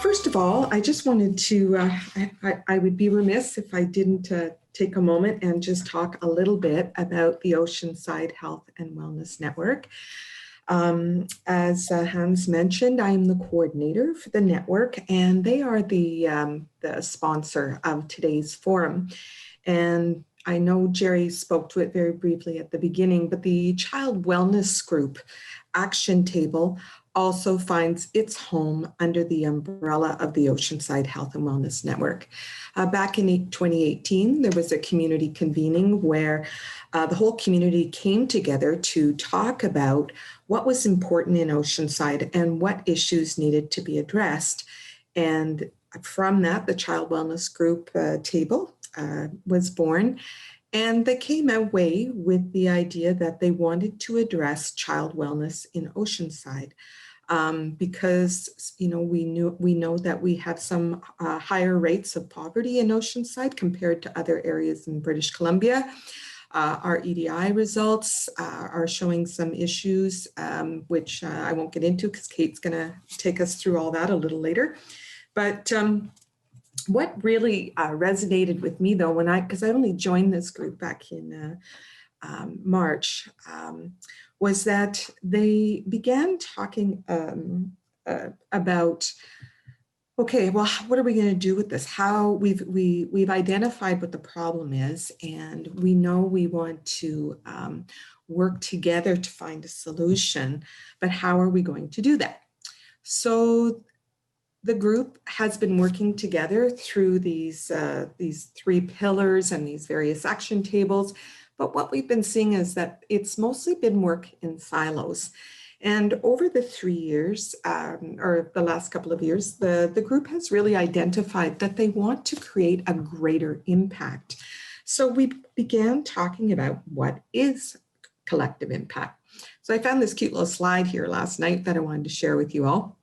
First of all, I just wanted to, I would be remiss if I didn't take a moment and just talk a little bit about the Oceanside Health and Wellness Network. As Hans mentioned, I am the coordinator for the network, and they are the sponsor of today's forum. And I know Jerry spoke to it very briefly at the beginning, but the Child Wellness Group action table also finds its home under the umbrella of the Oceanside Health and Wellness Network. Back in 2018, there was a community convening where the whole community came together to talk about what was important in Oceanside and what issues needed to be addressed. And from that, the Child Wellness Group table was born. And they came away with the idea that they wanted to address child wellness in Oceanside because we know that we have some higher rates of poverty in Oceanside compared to other areas in British Columbia. Our EDI results are showing some issues, which I won't get into because Kate's going to take us through all that a little later. But what really resonated with me, though, because I only joined this group back in March, was that they began talking about, okay, well, what are we going to do with this? How we've identified what the problem is, and we know we want to work together to find a solution, but how are we going to do that? So the group has been working together through these three pillars and these various action tables. But what we've been seeing is that it's mostly been work in silos. And over the 3 years, or the last couple of years, the group has really identified that they want to create a greater impact. So we began talking about what is collective impact. So I found this cute little slide here last night that I wanted to share with you all.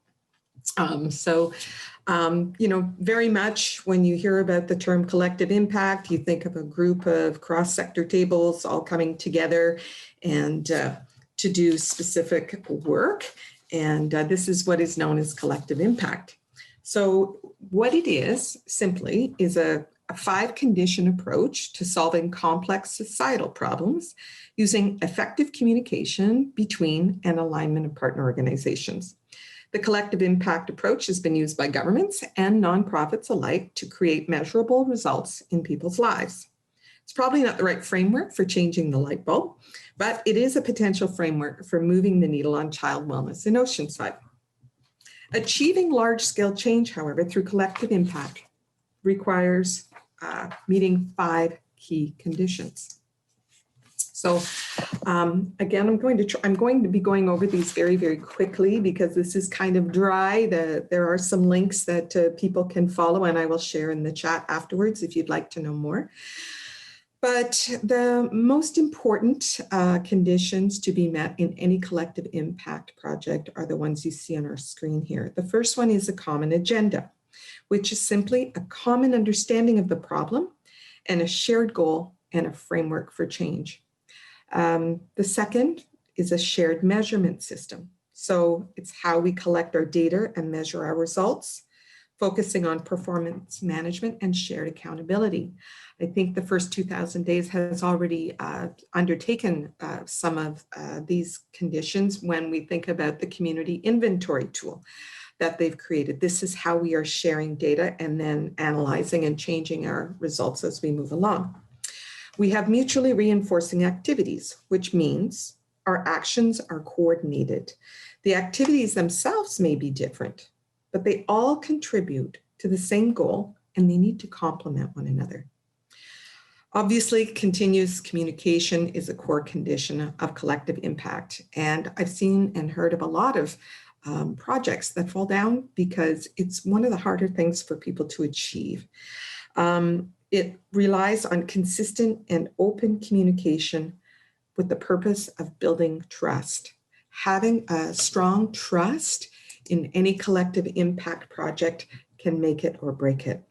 Very much when you hear about the term collective impact, you think of a group of cross-sector tables all coming together and to do specific work. And this is what is known as collective impact. So what it is simply is a 5-condition approach to solving complex societal problems using effective communication between and alignment of partner organizations. The collective impact approach has been used by governments and nonprofits alike to create measurable results in people's lives. It's probably not the right framework for changing the light bulb, but it is a potential framework for moving the needle on child wellness in Oceanside. Achieving large-scale change, however, through collective impact requires meeting 5 key conditions. So again, I'm going to be going over these very, very quickly because this is kind of dry. There are some links that people can follow, and I will share in the chat afterwards if you'd like to know more. But the most important conditions to be met in any collective impact project are the ones you see on our screen here. The first one is a common agenda, which is simply a common understanding of the problem and a shared goal and a framework for change. The second is a shared measurement system. So it's how we collect our data and measure our results, focusing on performance management and shared accountability. I think the first 2,000 days has already undertaken some of these conditions when we think about the community inventory tool that they've created. This is how we are sharing data and then analyzing and changing our results as we move along. We have mutually reinforcing activities, which means our actions are coordinated. The activities themselves may be different, but they all contribute to the same goal and they need to complement one another. Obviously, continuous communication is a core condition of collective impact. And I've seen and heard of a lot of projects that fall down because it's one of the harder things for people to achieve. It relies on consistent and open communication with the purpose of building trust. Having a strong trust in any collective impact project can make it or break it.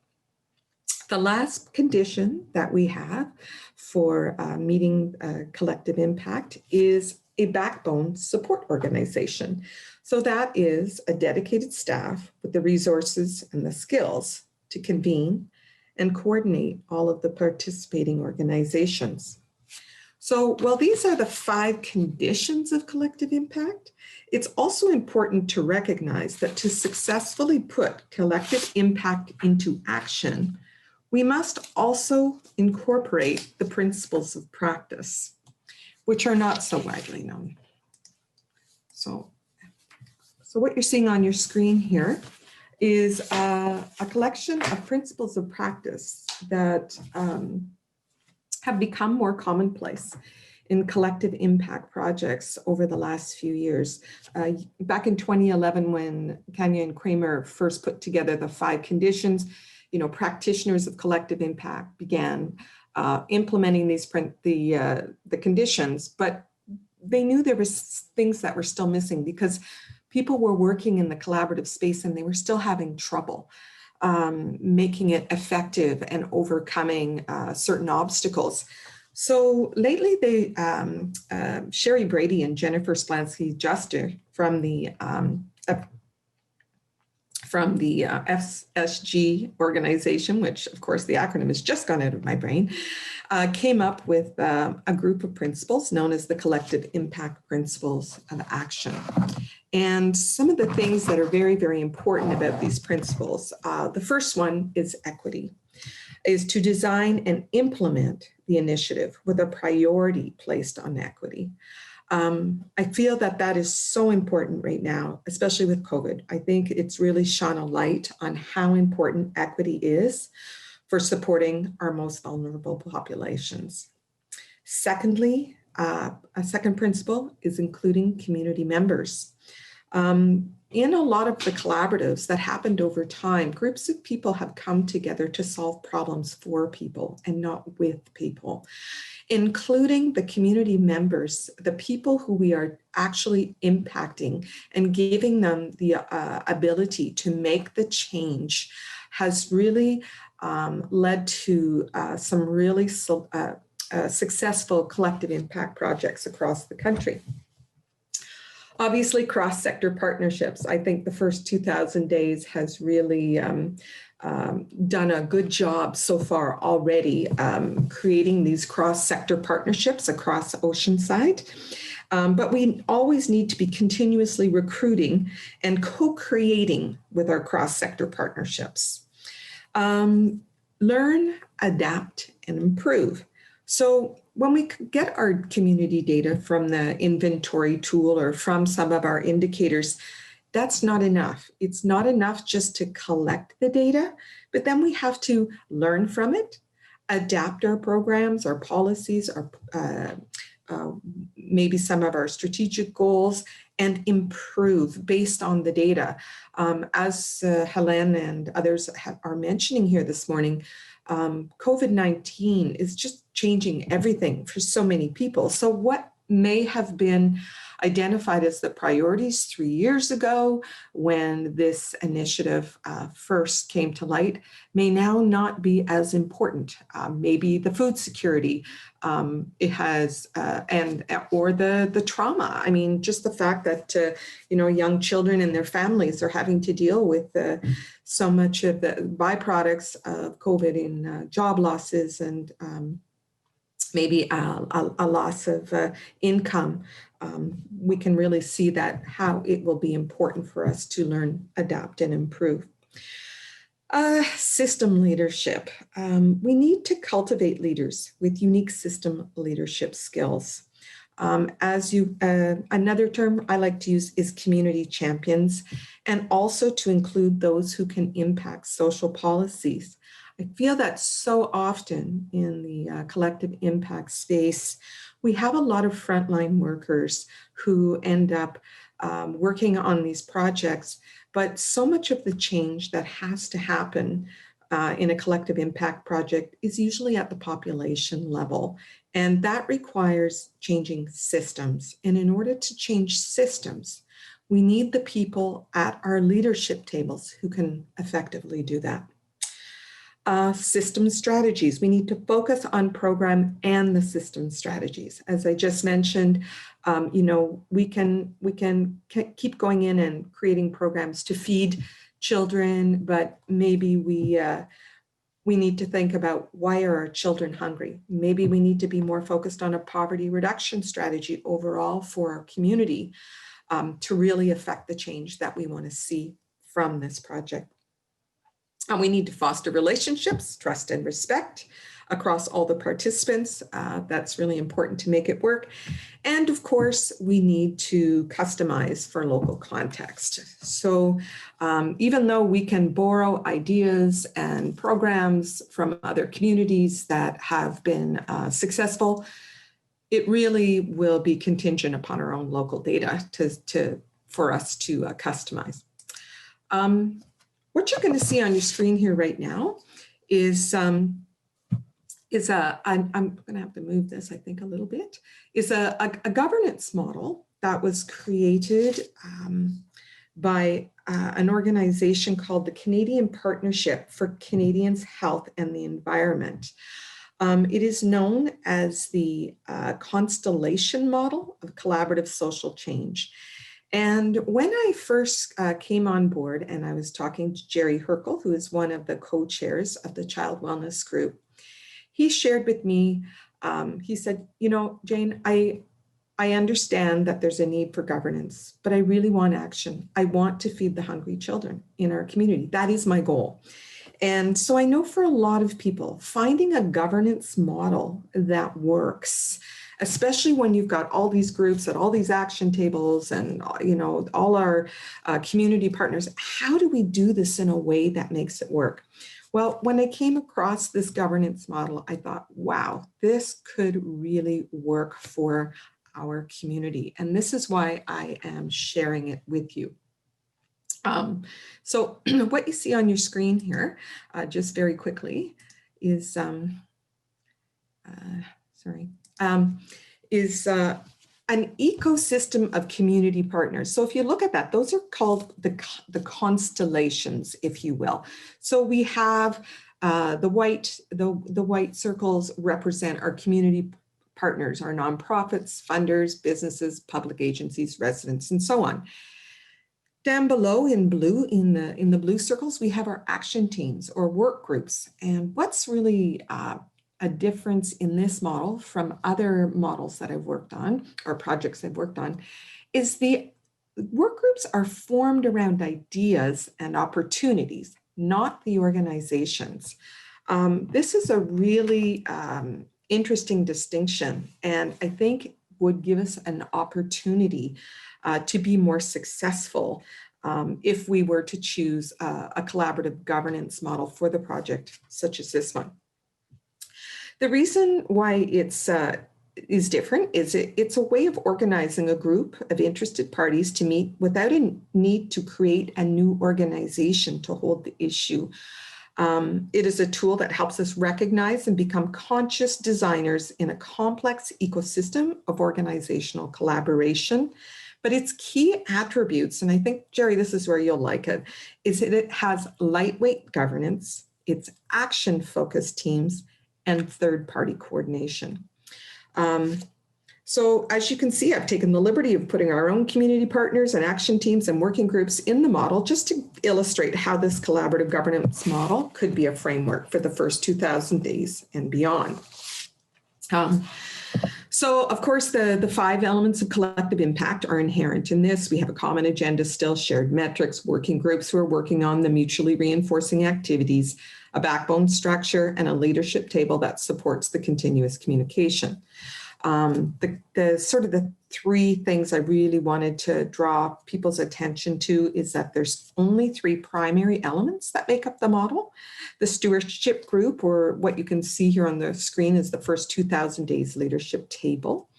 The last condition that we have for meeting collective impact is a backbone support organization. So that is a dedicated staff with the resources and the skills to convene and coordinate all of the participating organizations. So while these are the 5 conditions of collective impact, it's also important to recognize that to successfully put collective impact into action, we must also incorporate the principles of practice, which are not so widely known. So what you're seeing on your screen here is a collection of principles of practice that have become more commonplace in collective impact projects over the last few years. Back in 2011, when Kanya and Kramer first put together the 5 conditions, practitioners of collective impact began implementing the conditions, but they knew there was things that were still missing because people were working in the collaborative space and they were still having trouble making it effective and overcoming certain obstacles. So lately, Sherry Brady and Jennifer Splansky-Juster from the FSG organization, which of course the acronym has just gone out of my brain, came up with a group of principles known as the Collective Impact Principles of Action. And some of the things that are very, very important about these principles, the first one is equity, is to design and implement the initiative with a priority placed on equity. I feel that that is so important right now, especially with COVID. I think it's really shone a light on how important equity is for supporting our most vulnerable populations. Secondly, a second principle is including community members. In a lot of the collaboratives that happened over time, groups of people have come together to solve problems for people and not with people, including the community members, the people who we are actually impacting and giving them the ability to make the change has really led to some really successful collective impact projects across the country. Obviously, cross-sector partnerships. I think the first 2,000 days has really done a good job so far already creating these cross-sector partnerships across Oceanside. But we always need to be continuously recruiting and co-creating with our cross-sector partnerships. Learn, adapt, and improve. So when we get our community data from the inventory tool or from some of our indicators, that's not enough. It's not enough just to collect the data, but then we have to learn from it, adapt our programs, our policies, our maybe some of our strategic goals, and improve based on the data. As Helen and others are mentioning here this morning, COVID-19 is just changing everything for so many people. So what may have been identified as the priorities 3 years ago when this initiative first came to light may now not be as important. Maybe the food security it has or the trauma. I mean, just the fact that young children and their families are having to deal with so much of the byproducts of COVID in job losses and maybe a loss of income. We can really see that how it will be important for us to learn, adapt, and improve. System leadership. We need to cultivate leaders with unique system leadership skills. Another term I like to use is community champions, and also to include those who can impact social policies. I feel that so often in the collective impact space, we have a lot of frontline workers who end up working on these projects, but so much of the change that has to happen in a collective impact project is usually at the population level. And that requires changing systems. And in order to change systems, we need the people at our leadership tables who can effectively do that. System strategies. We need to focus on program and the system strategies. As I just mentioned, we can keep going in and creating programs to feed children, but maybe we need to think about, why are our children hungry? Maybe we need to be more focused on a poverty reduction strategy overall for our community, to really affect the change that we want to see from this project. And we need to foster relationships, trust and respect across all the participants. That's really important to make it work. And of course, we need to customize for local context. So even though we can borrow ideas and programs from other communities that have been successful, it really will be contingent upon our own local data for us to customize. What you're going to see on your screen here right now is I'm going to have to move this, I think, a little bit, is a governance model that was created by an organization called the Canadian Partnership for Canadians' Health and the Environment. It is known as the Constellation Model of Collaborative Social Change. And when I first came on board and I was talking to Jerry Herkel, who is one of the co-chairs of the Child Wellness Group, he shared with me, he said, Jane, I understand that there's a need for governance, but I really want action. I want to feed the hungry children in our community. That is my goal. And so I know for a lot of people, finding a governance model that works, especially when you've got all these groups and all these action tables and, all our community partners, how do we do this in a way that makes it work? Well, when I came across this governance model, I thought, wow, this could really work for our community. And this is why I am sharing it with you. So what you see on your screen here, just very quickly, is an ecosystem of community partners. So if you look at that, those are called the constellations, if you will. So we have the white circles represent our community partners, our nonprofits, funders, businesses, public agencies, residents, and so on. Down below in blue, in the blue circles, we have our action teams or work groups. And what's really a difference in this model from other models that I've worked on or projects I've worked on is the work groups are formed around ideas and opportunities, not the organizations. This is a really interesting distinction, and I think would give us an opportunity to be more successful if we were to choose a collaborative governance model for the project such as this one. The reason why it's is different is it's a way of organizing a group of interested parties to meet without a need to create a new organization to hold the issue. It is a tool that helps us recognize and become conscious designers in a complex ecosystem of organizational collaboration. But its key attributes, and I think, Jerry, this is where you'll like it, is that it has lightweight governance, it's action-focused teams, and third-party coordination. So as you can see, I've taken the liberty of putting our own community partners and action teams and working groups in the model just to illustrate how this collaborative governance model could be a framework for the first 2,000 days and beyond. So, of course, the 5 elements of collective impact are inherent in this. We have a common agenda still, shared metrics, working groups who are working on the mutually reinforcing activities, a backbone structure, and a leadership table that supports the continuous communication. The 3 things I really wanted to draw people's attention to is that there's only 3 primary elements that make up the model. The stewardship group, or what you can see here on the screen, is the first 2,000 days leadership table.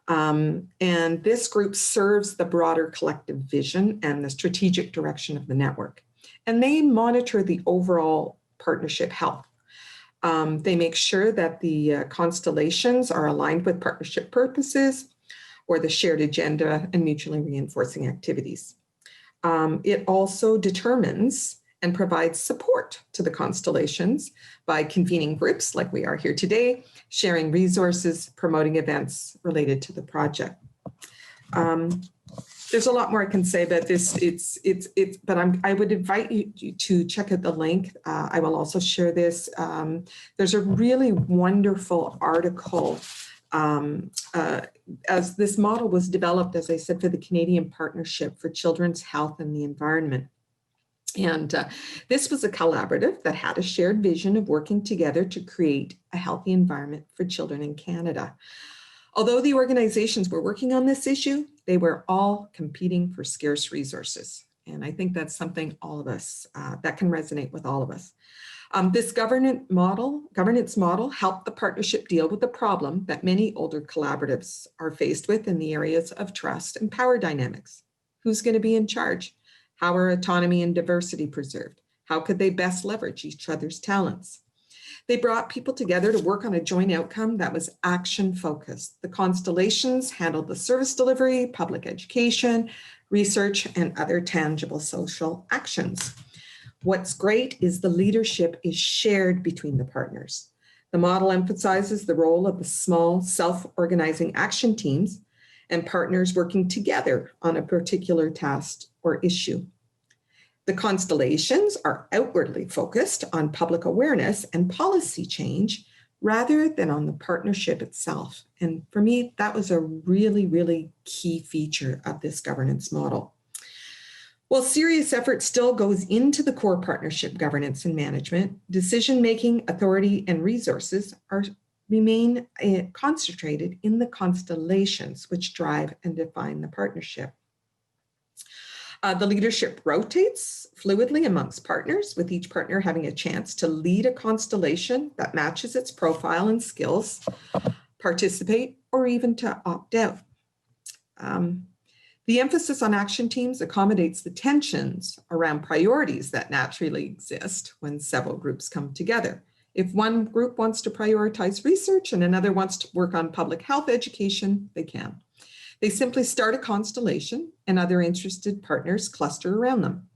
And this group serves the broader collective vision and the strategic direction of the network. And they monitor the overall partnership health. They make sure that the constellations are aligned with partnership purposes or the shared agenda and mutually reinforcing activities. It also determines and provides support to the constellations by convening groups like we are here today, sharing resources, promoting events related to the project. There's a lot more I can say about this. But I would invite you to check out the link. I will also share this. There's a really wonderful article as this model was developed, as I said, for the Canadian Partnership for Children's Health and the Environment. And this was a collaborative that had a shared vision of working together to create a healthy environment for children in Canada. Although the organizations were working on this issue, they were all competing for scarce resources. And I think that's something all of us, that can resonate with all of us. This governance model helped the partnership deal with the problem that many older collaboratives are faced with in the areas of trust and power dynamics. Who's going to be in charge? How are autonomy and diversity preserved? How could they best leverage each other's talents? They brought people together to work on a joint outcome that was action-focused. The constellations handled the service delivery, public education, research, and other tangible social actions. What's great is the leadership is shared between the partners. The model emphasizes the role of the small self-organizing action teams and partners working together on a particular task or issue. The constellations are outwardly focused on public awareness and policy change rather than on the partnership itself. And for me, that was a really, really key feature of this governance model. While serious effort still goes into the core partnership governance and management, decision-making, authority, and resources remain concentrated in the constellations which drive and define the partnership. The leadership rotates fluidly amongst partners, with each partner having a chance to lead a constellation that matches its profile and skills, participate, or even to opt out. The emphasis on action teams accommodates the tensions around priorities that naturally exist when several groups come together. If one group wants to prioritize research and another wants to work on public health education, they can. They simply start a constellation and other interested partners cluster around them.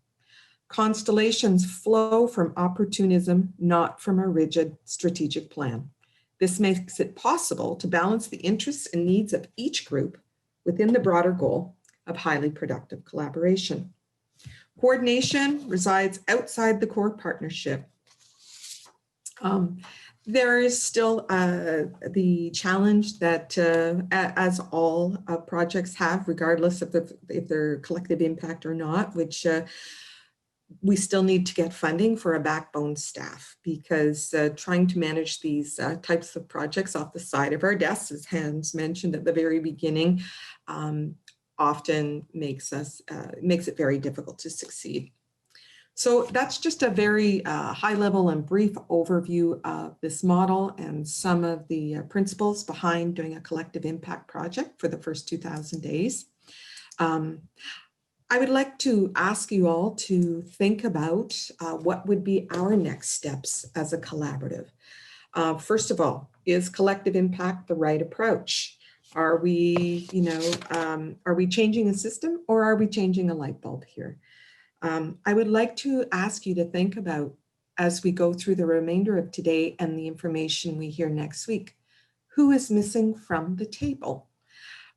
Constellations flow from opportunism, not from a rigid strategic plan. This makes it possible to balance the interests and needs of each group within the broader goal of highly productive collaboration. Coordination resides outside the core partnership. There is still the challenge that, as all projects have, regardless of if they're collective impact or not, which we still need to get funding for a backbone staff, because trying to manage these types of projects off the side of our desks, as Hans mentioned at the very beginning, often makes it very difficult to succeed. So that's just a very high level and brief overview of this model and some of the principles behind doing a collective impact project for the first 2,000 days. I would like to ask you all to think about what would be our next steps as a collaborative. First of all, is collective impact the right approach? Are we, are we changing a system, or are we changing a light bulb here? I would like to ask you to think about, as we go through the remainder of today and the information we hear next week, who is missing from the table?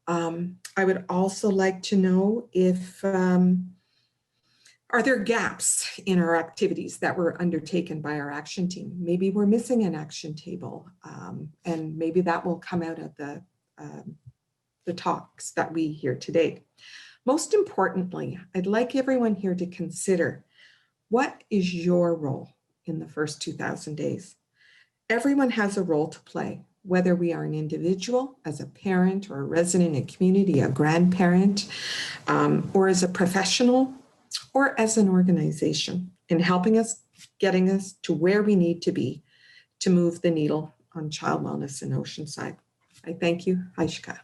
I would also like to know if, are there gaps in our activities that were undertaken by our action team? Maybe we're missing an action table, and maybe that will come out of the talks that we hear today. Most importantly, I'd like everyone here to consider, what is your role in the first 2,000 days? Everyone has a role to play, whether we are an individual, as a parent or a resident in a community, a grandparent, or as a professional, or as an organization, in helping us, getting us to where we need to be to move the needle on child wellness in Oceanside. I thank you. Haishka.